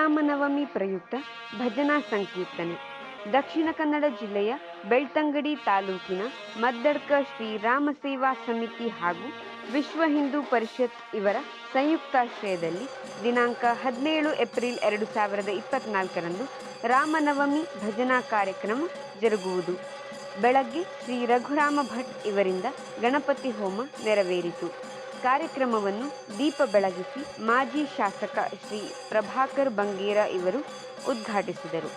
ಶ್ರೀರಾಮನವಮಿ ಪ್ರಯುಕ್ತ ಭಜನಾ ಸಂಕೀರ್ತನೆ. ದಕ್ಷಿಣ ಕನ್ನಡ ಜಿಲ್ಲೆಯ ಬೆಳ್ತಂಗಡಿ ತಾಲೂಕಿನ ಮದ್ದಡ್ಕ ಶ್ರೀರಾಮ ಸೇವಾ ಸಮಿತಿ ಹಾಗೂ ವಿಶ್ವ ಹಿಂದೂ ಪರಿಷತ್ ಇವರ ಸಂಯುಕ್ತಾಶ್ರಯದಲ್ಲಿ ದಿನಾಂಕ 17 ಏಪ್ರಿಲ್ 2024ರಂದು ರಾಮನವಮಿ ಭಜನಾ ಕಾರ್ಯಕ್ರಮ ಜರುಗುವುದು. ಬೆಳಗ್ಗೆ ಶ್ರೀ ರಘುರಾಮ ಭಟ್ ಇವರಿಂದ ಗಣಪತಿ ಹೋಮ ನೆರವೇರಿತು. ಕಾರ್ಯಕ್ರಮವನ್ನು ದೀಪ ಬೆಳಗಿಸಿ ಮಾಜಿ ಶಾಸಕ ಶ್ರೀ ಪ್ರಭಾಕರ್ ಬಂಗೇರ ಇವರು ಉದ್ಘಾಟಿಸಿದರು.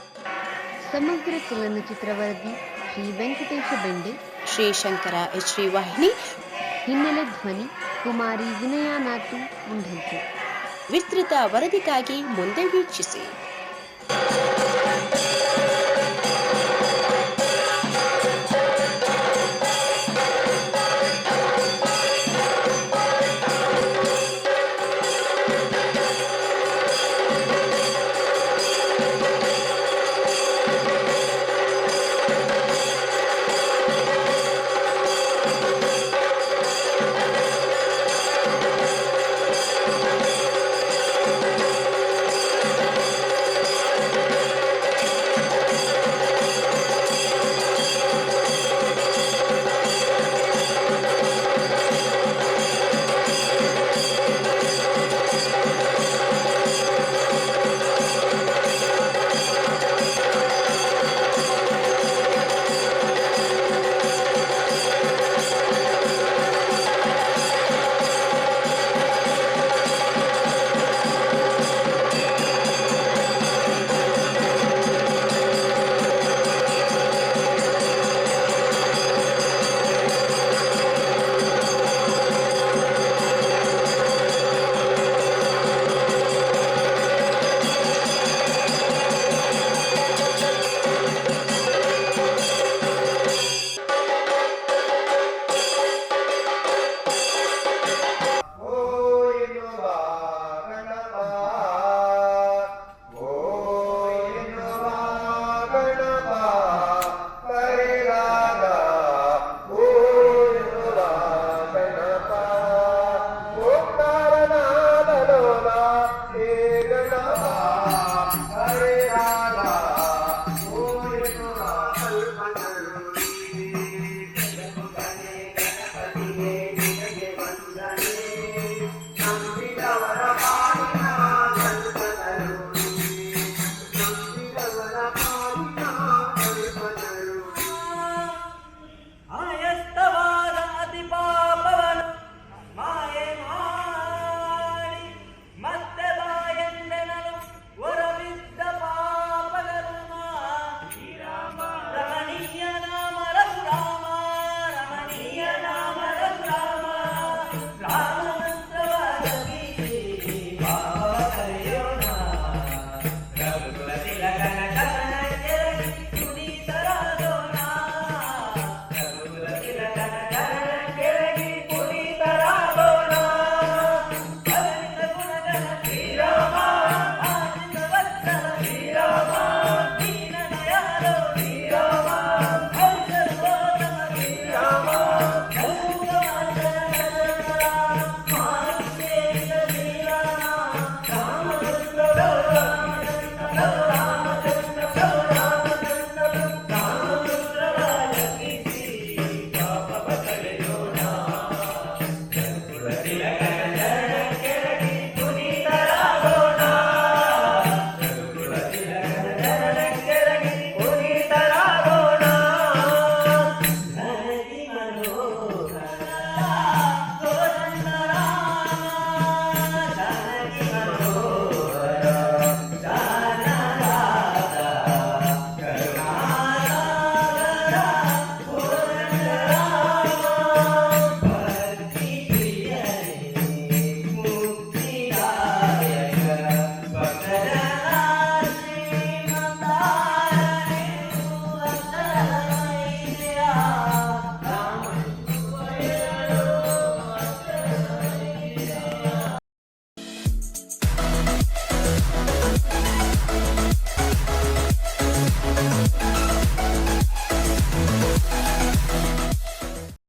ಸಮಗ್ರ ಚಲನಚಿತ್ರ ವರದಿ ಶ್ರೀ ವೆಂಕಟೇಶ ಬೆಂಡೆ, ಶ್ರೀ ಶಂಕರ ಎಚ್.ಡಿ. ವಾಹಿನಿ, ಹಿನ್ನೆಲೆ ಧ್ವನಿ ಕುಮಾರಿ ವಿನಯನಾಥು ಮುಂಡಲ್ಕೆ. ವಿಸ್ತೃತ ವರದಿಗಾಗಿ ಮುಂದೆ ವೀಕ್ಷಿಸಿ.